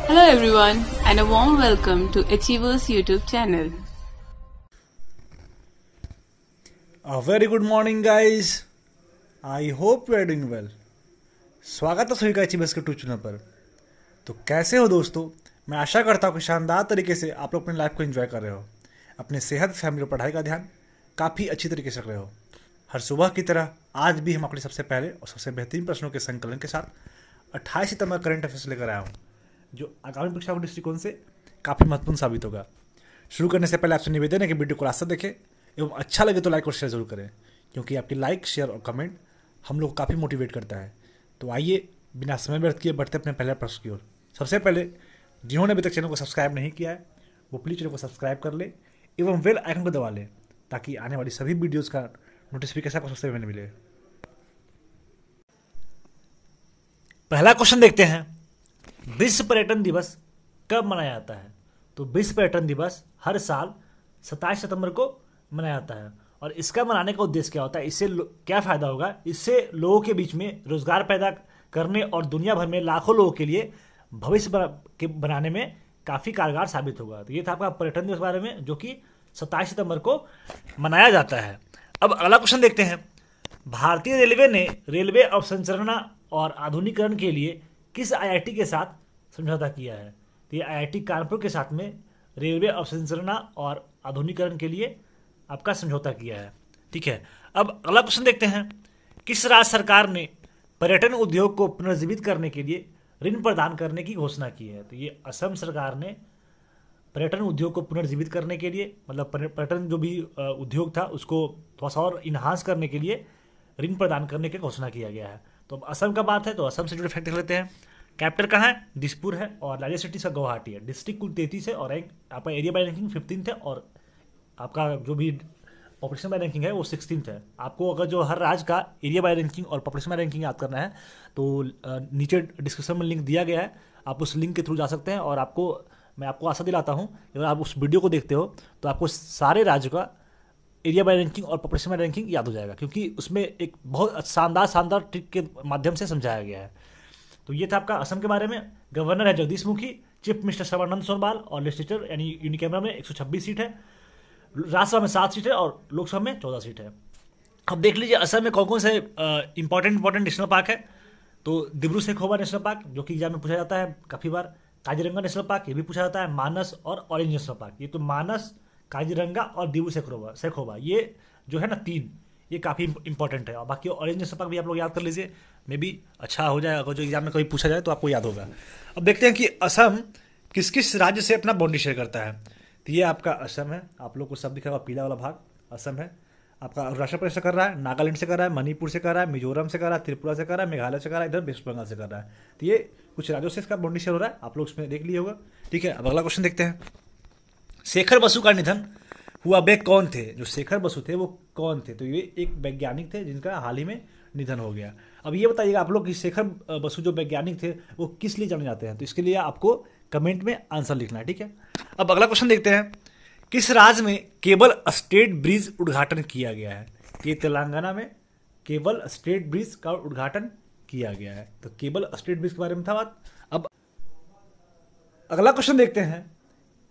Hello everyone and a warm welcome to Achievers YouTube channel. A very good morning guys. I hope you are doing well. स्वागत है सभी का achievers के YouTube channel पर। तो कैसे हो दोस्तों? मैं आशा करता हूँ कि शानदार तरीके से आप लोग अपनी लाइफ को एंजॉय कर रहे हो, अपने सेहत, फैमिली और पढ़ाई का ध्यान काफ़ी अच्छी तरीके से रख रहे हो। हर सुबह की तरह आज भी हम अपने सबसे पहले और सबसे बेहतरीन प्रश्नों के संकलन के साथ 28 सितंबर करंट अफेयर्स लेकर आया हूँ, जो आगामी परीक्षा के दृष्टिकोण से काफ़ी महत्वपूर्ण साबित होगा। शुरू करने से पहले आपसे निवेदन है कि वीडियो को लास्ट तक देखें एवं अच्छा लगे तो लाइक और शेयर जरूर करें, क्योंकि आपकी लाइक, शेयर और कमेंट हम लोग को काफ़ी मोटिवेट करता है। तो आइए बिना समय व्यर्थ किए बढ़ते अपने पहले प्रश्न की ओर। सबसे पहले जिन्होंने अभी तक चैनल को सब्सक्राइब नहीं किया है वो प्लीज़ चैनल को सब्सक्राइब कर ले एवं बेल आइकन को दबा ले, ताकि आने वाली सभी वीडियोज़ का नोटिफिकेशन आपको सबसे पहले मिले। पहला क्वेश्चन देखते हैं, विश्व पर्यटन दिवस कब मनाया जाता है? तो विश्व पर्यटन दिवस हर साल 27 सितंबर को मनाया जाता है। और इसका मनाने का उद्देश्य क्या होता है, इससे क्या फ़ायदा होगा? इससे लोगों के बीच में रोजगार पैदा करने और दुनिया भर में लाखों लोगों के लिए भविष्य के बनाने में काफ़ी कारगर साबित होगा। तो ये था आपका पर्यटन दिवस के बारे में, जो कि 27 सितंबर को मनाया जाता है। अब अगला क्वेश्चन देखते हैं, भारतीय रेलवे ने रेलवे अवसंरचना और आधुनिकीकरण के लिए किस आईआईटी के साथ समझौता किया है? तो ये आईआईटी कानपुर के साथ में रेलवे अवसंरचना और आधुनिकीकरण के लिए आपका समझौता किया है। ठीक है, अब अगला क्वेश्चन देखते हैं, किस राज्य सरकार ने पर्यटन उद्योग को पुनर्जीवित करने के लिए ऋण प्रदान करने की घोषणा की है? तो ये असम सरकार ने पर्यटन उद्योग को पुनर्जीवित करने के लिए, मतलब पर्यटन जो भी उद्योग था उसको थोड़ा सा और इन्हांस करने के लिए ऋण प्रदान करने की घोषणा किया गया है। तो अब असम का बात है तो असम से जुड़े फैक्ट देख लेते हैं। कैपिटल कहाँ है? दिसपुर है, और लार्जेस्ट सिटी से गुवाहाटी है। डिस्ट्रिक्ट कुल 33 है, और रैंक आपका एरिया बाय रैंकिंग 15th है, और आपका जो भी पॉपुलेशन बाय रैंकिंग है वो 16th है। आपको अगर जो हर राज्य का एरिया बाय रैंकिंग और पॉपुलेशन बाय रैंकिंग याद करना है तो नीचे डिस्क्रिप्शन में लिंक दिया गया है, आप उस लिंक के थ्रू जा सकते हैं। और मैं आपको आशा दिलाता हूँ अगर आप उस वीडियो को देखते हो तो आपको सारे राज्य का एरिया बाय रैंकिंग और पॉपुलेशन बाय रैंकिंग याद हो जाएगा, क्योंकि उसमें एक बहुत शानदार ट्रिक के माध्यम से समझाया गया है। तो ये था आपका असम के बारे में। गवर्नर है जगदीश मुखी, चीफ मिनिस्टर सर्बानंद सोनोवाल, और लेजिस्लेचर यानी यूनिकैमरा में 126 सीट है, राज्यसभा में 7 सीट है, और लोकसभा में 14 सीट है। अब देख लीजिए असम में कौन कौन से इंपॉर्टेंट नेशनल पार्क है। तो दिब्रू सैखोवा नेशनल पार्क, जो कि एग्जाम में पूछा जाता है काफ़ी बार। काजीरंगा नेशनल पार्क, ये भी पूछा जाता है। मानस और ऑरेंज नेशनल पार्क, ये तो मानस, काजीरंगा और दिब्रू सैखोवा ये जो है ना 3, ये काफ़ी इंपॉर्टेंट है। और बाकी ऑरेंज नेशनल पार्क भी आप लोग याद कर लीजिए, मे भी अच्छा हो जाए, अगर जो एग्जाम में कभी पूछा जाए तो आपको याद होगा। अब देखते हैं कि असम किस किस राज्य से अपना बाउंड्री शेयर करता है। तो ये आपका असम है, आप लोग को सब दिखा हुआ पीला वाला भाग असम है। आपका अरुणाचल प्रदेश से कर रहा है, नागालैंड से कर रहा है, मणिपुर से कर रहा है, मिजोरम से कर रहा है, त्रिपुरा से कर रहा है, मेघालय से कर रहा है, इधर वेस्ट बंगाल से कर रहा है। तो ये कुछ राज्यों से इसका बाउंड्री शेयर हो रहा है, आप लोग इसमें देख लिए होगा। ठीक है, अब अगला क्वेश्चन देखते हैं, शेखर बसु का निधन हुआ वे कौन थे? जो शेखर बसु थे वो कौन थे? तो ये एक वैज्ञानिक थे जिनका हाल ही में निधन हो गया। अब ये बताइएगा आप लोग कि शेखर बसु जो वैज्ञानिक थे वो किस लिए जाने जाते हैं? तो इसके लिए आपको कमेंट में आंसर लिखना है। ठीक है, अब अगला क्वेश्चन देखते हैं, किस राज्य में केबल स्टेट ब्रिज उद्घाटन किया गया है? ये तेलंगाना में केबल स्टेट ब्रिज का उद्घाटन किया गया है। तो केबल स्टेट ब्रिज के बारे में था बात। अब अगला क्वेश्चन देखते हैं,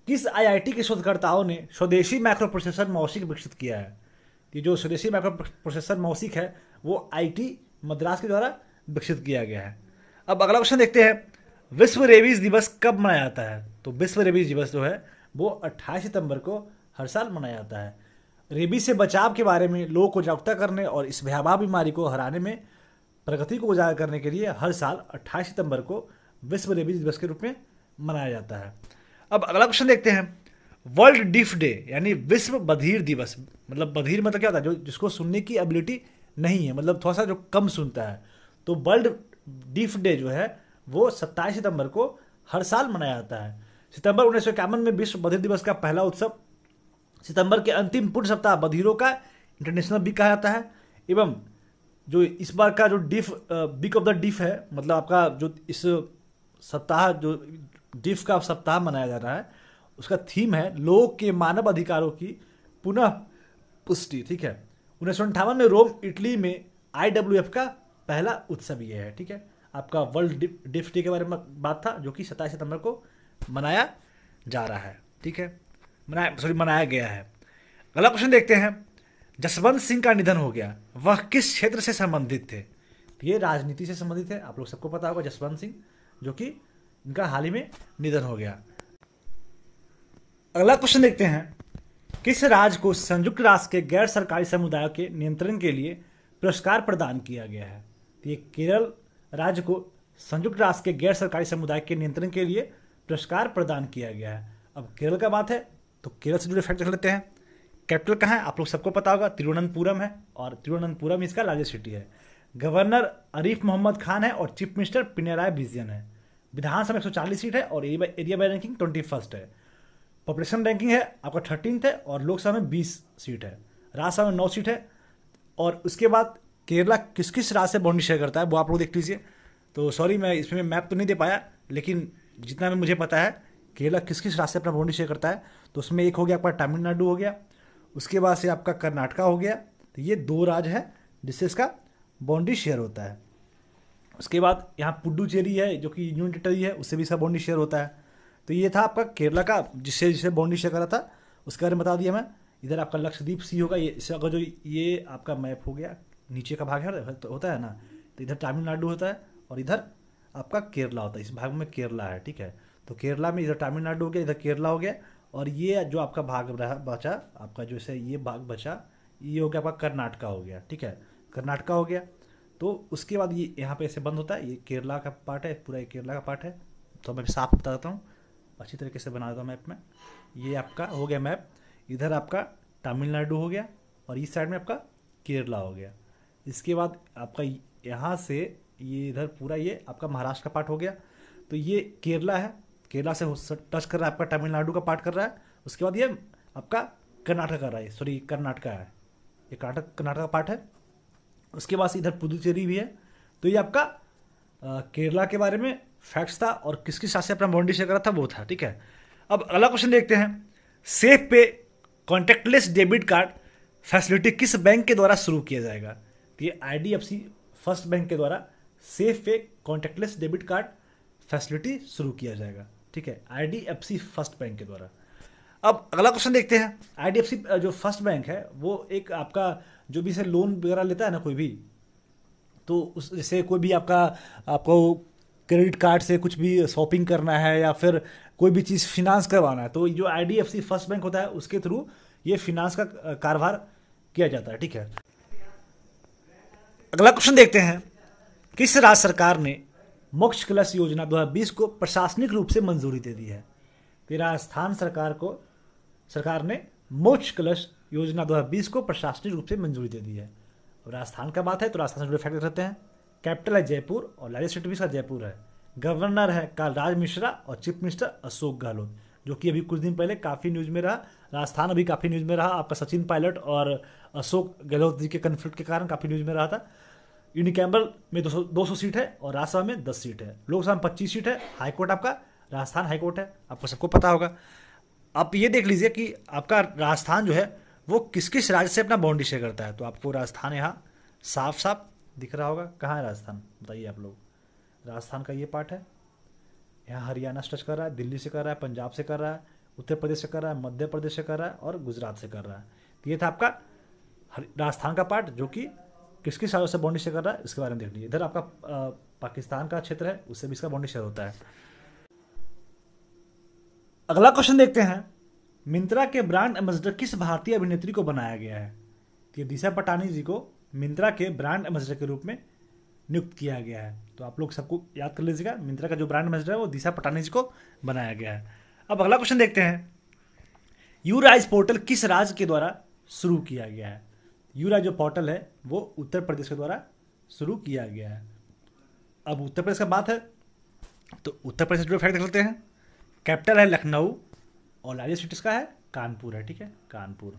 किस आईआईटी के शोधकर्ताओं ने स्वदेशी माइक्रो प्रोसेसर मौसिक विकसित किया है? ये जो स्वदेशी माइक्रो प्रोसेसर मौसिक है वो आईटी मद्रास के द्वारा विकसित किया गया है। अब अगला क्वेश्चन देखते हैं, विश्व रेबीज दिवस कब मनाया जाता है? तो विश्व रेबीज दिवस जो है वो 28 सितंबर को हर साल मनाया जाता है। रेबीज से बचाव के बारे में लोगों को जागरूकता करने और इस भयावह बीमारी को हराने में प्रगति को उजागर करने के लिए हर साल 28 सितंबर को विश्व रेबीज दिवस के रूप में मनाया जाता है। अब अगला क्वेश्चन देखते हैं, वर्ल्ड डीफ डे यानी विश्व बधिर दिवस, मतलब बधिर मतलब क्या होता है? जो जिसको सुनने की एबिलिटी नहीं है, मतलब थोड़ा सा जो कम सुनता है। तो वर्ल्ड डीफ डे जो है वो 27 सितंबर को हर साल मनाया जाता है। सितंबर 1951 में विश्व बधिर दिवस का पहला उत्सव सितंबर के अंतिम पूर्ण सप्ताह बधिरों का इंटरनेशनल वीक कहा जाता है। एवं जो इस बार का जो वीक ऑफ द डीफ है, मतलब आपका जो इस सप्ताह जो डीफ का सप्ताह मनाया जा रहा है उसका थीम है लोग के मानव अधिकारों की पुनः पुष्टि। ठीक है, 1958 में रोम इटली में IWF का पहला उत्सव ये है। ठीक है, आपका वर्ल्ड डेफ डे के बारे में बात था, जो कि 27 सितंबर को मनाया जा रहा है। ठीक है, मनाया गया है। अगला क्वेश्चन देखते हैं, जसवंत सिंह का निधन हो गया, वह किस क्षेत्र से संबंधित थे? ये राजनीति से संबंधित है, आप लोग सबको पता होगा जसवंत सिंह, जो कि इनका हाल ही में निधन हो गया। अगला क्वेश्चन देखते हैं, किस राज्य को संयुक्त राष्ट्र के गैर सरकारी समुदायों के नियंत्रण के लिए पुरस्कार प्रदान किया गया है? तो ये केरल राज्य को संयुक्त राष्ट्र के गैर सरकारी समुदाय के नियंत्रण के लिए पुरस्कार प्रदान किया गया है। अब केरल का बात है तो केरल से जुड़े फैक्ट देख लेते हैं। कैपिटल कहाँ है? आप लोग सबको पता होगा, तिरुवनंतपुरम है, और तिरुवनंतपुरम इसका लार्जेस्ट सिटी है। गवर्नर आरिफ मोहम्मद खान है और चीफ मिनिस्टर पिनराई विजयन है। विधानसभा 140 सीट है और एरिया बाय रैंकिंग 21st है। पॉपुलेशन रैंकिंग है आपका 13th है और लोकसभा में 20 सीट है। राज्यसभा में 9 सीट है। और उसके बाद केरला किस किस राज्य से बाउंड्री शेयर करता है वो आप लोग देख लीजिए। तो सॉरी, मैं इसमें मैप तो नहीं दे पाया, लेकिन जितना भी मुझे पता है केरला किस किस राज्य से अपना बाउंड्री शेयर करता है, तो उसमें एक हो गया आपका तमिलनाडु हो गया, उसके बाद से आपका कर्नाटका हो गया। तो ये 2 राज्य है जिससे इसका बाउंड्री शेयर होता है। उसके बाद यहाँ पुडुचेरी है जो कि यूनियन टेरिटरी है, उससे भी इसका बाउंड्री शेयर होता है। तो ये था आपका केरला का जिससे जिससे बाउंड्री शेयर करा था, उसके बारे में बता दिया मैं। इधर आपका लक्षद्वीप सी होगा, ये इसका जो ये आपका मैप हो गया, नीचे का भाग है तो होता है ना, तो इधर तमिलनाडु होता है और इधर आपका केरला होता है। इस भाग में केरला है। ठीक है, तो केरला में इधर तमिलनाडु हो गया, इधर केरला हो गया, और ये जो आपका भाग रहा बचा आपका जो है ये भाग बचा, ये हो गया आपका कर्नाटका हो गया। ठीक है, कर्नाटका हो गया। तो उसके बाद ये यहाँ पे ऐसे बंद होता है, ये केरला का पार्ट है, पूरा ये केरला का पार्ट है। तो मैं साफ बता देता हूँ, अच्छी तरीके से बना देता हूँ मैप में। ये आपका हो गया मैप, इधर आपका तमिलनाडु हो गया और इस साइड में आपका केरला हो गया। इसके बाद आपका यहाँ से ये इधर पूरा ये आपका महाराष्ट्र का पार्ट हो गया। तो ये केरला है, केरला से टच कर रहा है, आपका तमिलनाडु का पार्ट कर रहा है। उसके बाद ये आपका कर्नाटक कर रहा है, सॉरी कर्नाटका है, ये कर्नाटक का पार्ट है। उसके बाद इधर पुदुचेरी भी है। तो ये आपका केरला के बारे में फैक्ट्स था और किस किस राज्य से अपना बाउंड्री शेयर करा था वो था। ठीक है, अब अगला क्वेश्चन देखते हैं, सेफ पे कॉन्टैक्टलेस डेबिट कार्ड फैसिलिटी किस बैंक के द्वारा शुरू किया जाएगा? तो ये IDFC फर्स्ट बैंक के द्वारा सेफ पे कॉन्टैक्टलेस डेबिट कार्ड फैसिलिटी शुरू किया जाएगा। ठीक है, IDFC फर्स्ट बैंक के द्वारा। अब अगला क्वेश्चन देखते हैं, IDFC जो फर्स्ट बैंक है वो एक आपका जो भी से लोन वगैरह लेता है ना कोई भी, तो उस जैसे कोई भी आपको क्रेडिट कार्ड से कुछ भी शॉपिंग करना है या फिर कोई भी चीज़ फिनांस करवाना है, तो जो IDFC फर्स्ट बैंक होता है उसके थ्रू ये फिनांस का कारोबार किया जाता है। ठीक है, अगला क्वेश्चन देखते हैं, किस राज्य सरकार ने मोक्ष कलश योजना 2020 को प्रशासनिक रूप से मंजूरी दे दी है? तो राजस्थान सरकार ने मोक्ष कलश योजना 2020 को प्रशासनिक रूप से मंजूरी दे दी है। राजस्थान का बात है तो राजस्थान से जुड़े फैक्ट रहते हैं। कैपिटल है जयपुर और लार्जेस्ट सिटी भी इसका जयपुर है। गवर्नर है कालराज मिश्रा और चीफ मिनिस्टर अशोक गहलोत, जो कि अभी कुछ दिन पहले काफ़ी न्यूज़ में रहा। राजस्थान अभी काफ़ी न्यूज़ में रहा, आपका सचिन पायलट और अशोक गहलोत जी के कन्फ्लिक्ट के कारण काफ़ी न्यूज़ में रहा था। यूनिकैम्बल में 200 सीट है और राज्यसभा में 10 सीट है। लोकसभा में 25 सीट है। हाईकोर्ट आपका राजस्थान हाईकोर्ट है, आपको सबको पता होगा। आप ये देख लीजिए कि आपका राजस्थान जो है वो किस किस राज्य से अपना बाउंड्री शेयर करता है। तो आपको राजस्थान यहाँ साफ साफ दिख रहा होगा। कहाँ है राजस्थान बताइए आप लोग? राजस्थान का ये पार्ट है, यहाँ हरियाणा से टच कर रहा है, दिल्ली से कर रहा है, पंजाब से कर रहा है, उत्तर प्रदेश से कर रहा है, मध्य प्रदेश से कर रहा है और गुजरात से कर रहा है। तो ये था आपका राजस्थान का पार्ट जो कि किस किस राज्यों से बाउंड्री शेयर कर रहा है, इसके बारे में देख लीजिए। इधर आपका पाकिस्तान का क्षेत्र है, उससे भी इसका बाउंड्री शेयर होता है। अगला क्वेश्चन देखते हैं, मिंत्रा के ब्रांड एम्बेसडर किस भारतीय अभिनेत्री को बनाया गया है? तो ये दिशा पटानी जी को मिंत्रा के ब्रांड एम्बेसडर के रूप में नियुक्त किया गया है। तो आप लोग सबको याद कर लीजिएगा, मिंत्रा का जो ब्रांड एम्बेसडर है वो दिशा पटानी जी को बनाया गया है। अब अगला क्वेश्चन देखते हैं, यूराइज पोर्टल किस राज्य के द्वारा शुरू किया गया है? यूराइज जो पोर्टल है वो उत्तर प्रदेश के द्वारा शुरू किया गया है। अब उत्तर प्रदेश का बात है तो उत्तर प्रदेश जो फैक्ट देख लेते हैं। कैपिटल है लखनऊ और लार्जेस्ट सिटी का है कानपुर है। ठीक है, कानपुर।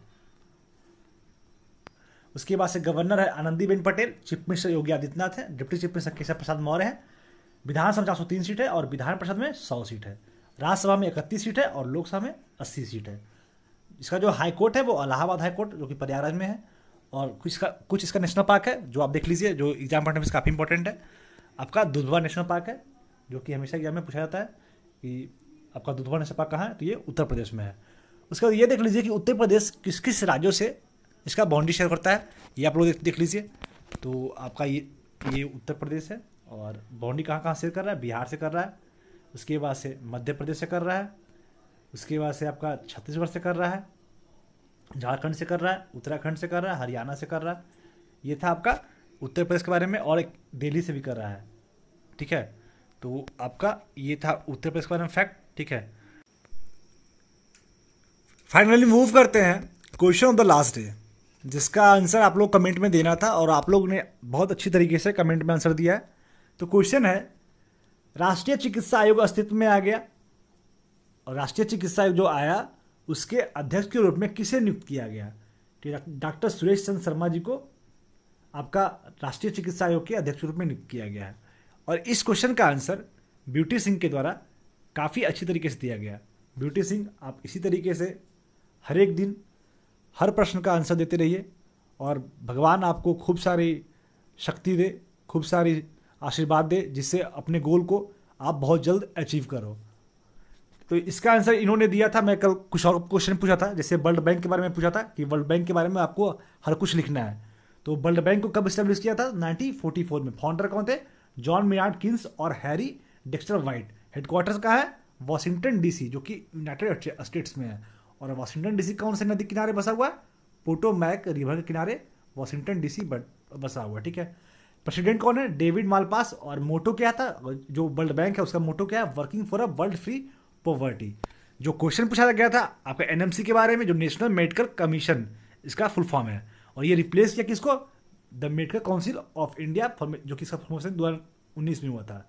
उसके बाद से गवर्नर है आनंदीबेन पटेल, चीफ मिनिस्टर योगी आदित्यनाथ है, deputy chief minister Keshav Prasad Maurya है। विधानसभा 403 सीट है और विधान परिषद में 100 सीट है। राज्यसभा में 31 सीट है और लोकसभा में 80 सीट है। इसका जो हाईकोर्ट है वो इलाहाबाद हाईकोर्ट जो कि प्रयागराज में है। और कुछ इसका नेशनल पार्क है जो आप देख लीजिए, जो एग्जाम पढ़ने में काफ़ी इंपॉर्टेंट है। आपका दुधवा नेशनल पार्क है, जो कि हमेशा एग्जाम में पूछा जाता है कि आपका दुधवा नेशनल पार्क कहाँ है, तो ये उत्तर प्रदेश में है। उसके बाद ये देख लीजिए कि उत्तर प्रदेश किस किस राज्यों से इसका बाउंड्री शेयर करता है, ये आप लोग देख लीजिए। तो आपका ये उत्तर प्रदेश है और बाउंड्री कहाँ कहाँ शेयर कर रहा है, बिहार से कर रहा है, उसके बाद से मध्य प्रदेश से कर रहा है, उसके बाद से आपका छत्तीसगढ़ से कर रहा है, झारखंड से कर रहा है, उत्तराखंड से कर रहा है, हरियाणा से कर रहा है। ये था आपका उत्तर प्रदेश के बारे में, और एक दिल्ली से भी कर रहा है, ठीक है। तो आपका ये था उत्तर प्रदेश के बारे में फैक्ट, ठीक है। फाइनली मूव करते हैं question of the last day, जिसका आंसर आप लोग कमेंट में देना था और आप लोग ने बहुत अच्छी तरीके से कमेंट में आंसर दिया है। तो क्वेश्चन है, राष्ट्रीय चिकित्सा आयोग अस्तित्व में आ गया और राष्ट्रीय चिकित्सा आयोग जो आया उसके अध्यक्ष के रूप में किसे नियुक्त किया गया? डॉक्टर सुरेश चंद्र शर्मा जी को आपका राष्ट्रीय चिकित्सा आयोग के अध्यक्ष के रूप में नियुक्त किया गया है। और इस क्वेश्चन का आंसर ब्यूटी सिंह के द्वारा काफ़ी अच्छी तरीके से दिया गया। ब्यूटी सिंह, आप इसी तरीके से हर एक दिन हर प्रश्न का आंसर देते रहिए और भगवान आपको खूब सारी शक्ति दे, खूब सारी आशीर्वाद दे, जिससे अपने गोल को आप बहुत जल्द अचीव करो। तो इसका आंसर इन्होंने दिया था। मैं कल कुछ और क्वेश्चन पूछा था, जैसे वर्ल्ड बैंक के बारे में पूछा था कि वर्ल्ड बैंक के बारे में आपको हर कुछ लिखना है। तो वर्ल्ड बैंक को कब स्टैब्लिश किया था? 1944 में। फाउंडर कौन थे? जॉन मेयार्ड किन्स और हैरी डेक्स्टर वाइट। हेडक्वार्टर्स कहाँ है? वॉशिंगटन डीसी, जो कि यूनाइटेड स्टेट्स में है। और वॉशिंगटन डीसी कौन से नदी किनारे बसा हुआ है? पोटोमैक रिवर के किनारे वॉशिंगटन डीसी बसा हुआ है, ठीक है। प्रेसिडेंट कौन है? David Malpass. और मोटो क्या था? जो वर्ल्ड बैंक है उसका मोटो क्या है? Working for a world free poverty. जो क्वेश्चन पूछा गया था आपका एनएमसी के बारे में, जो नेशनल मेडिकल कमीशन इसका फुल फॉर्म है, और ये रिप्लेस किया किसको? The medical council of India, जो कि इसका फॉर्मेशन 2019 में हुआ था,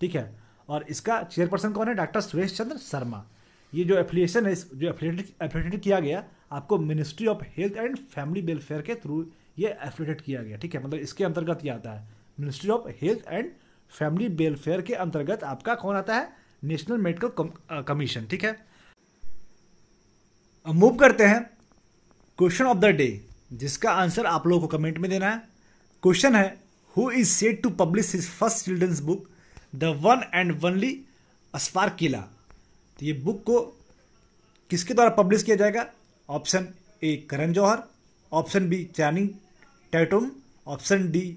ठीक है। और इसका चेयरपर्सन कौन है? डॉक्टर सुरेश चंद्र शर्मा। ये जो एफिलिएशन है, जो एफिलिएटेड किया गया आपको ministry of health and family welfare के थ्रू ये एफिलिएटेड किया गया, ठीक है। मतलब इसके अंतर्गत ये आता है, ministry of health and family welfare के अंतर्गत आपका कौन आता है? नेशनल मेडिकल कमीशन, ठीक है। अब मूव करते हैं क्वेश्चन ऑफ द डे, जिसका आंसर आप लोगों को कमेंट में देना है। क्वेश्चन है, who is said to publish his first children's book the one and only Sparkella. तो ये बुक को किसके द्वारा पब्लिश किया जाएगा? Option A Karan Johar, option B Channing Tatum, option D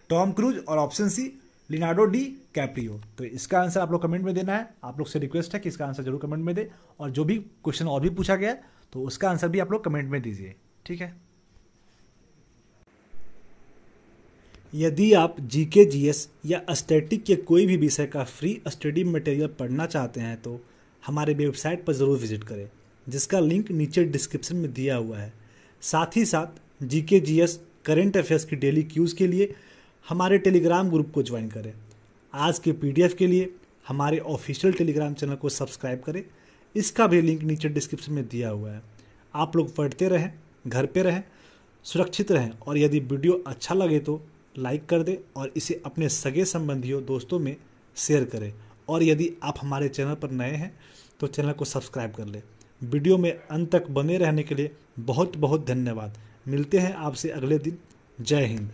Tom Cruise और option C Leonardo DiCaprio. तो इसका आंसर आप लोग कमेंट में देना है। आप लोग से रिक्वेस्ट है कि इसका आंसर जरूर कमेंट में दे, और जो भी क्वेश्चन और भी पूछा गया तो उसका आंसर भी आप लोग कमेंट में दीजिए, ठीक है। यदि आप जीके, जीएस या स्टैटिक के कोई भी विषय का फ्री स्टडी मटेरियल पढ़ना चाहते हैं तो हमारे वेबसाइट पर ज़रूर विजिट करें, जिसका लिंक नीचे डिस्क्रिप्शन में दिया हुआ है। साथ ही साथ जीके, जीएस, करंट अफेयर्स की डेली क्यूज़ के लिए हमारे टेलीग्राम ग्रुप को ज्वाइन करें। आज के पीडीएफ के लिए हमारे ऑफिशियल टेलीग्राम चैनल को सब्सक्राइब करें, इसका भी लिंक नीचे डिस्क्रिप्शन में दिया हुआ है। आप लोग पढ़ते रहें, घर पे रहें, सुरक्षित रहें, और यदि वीडियो अच्छा लगे तो लाइक कर दें और इसे अपने सगे संबंधियों, दोस्तों में शेयर करें। और यदि आप हमारे चैनल पर नए हैं तो चैनल को सब्सक्राइब कर लें। वीडियो में अंत तक बने रहने के लिए बहुत बहुत धन्यवाद। मिलते हैं आपसे अगले दिन। जय हिंद।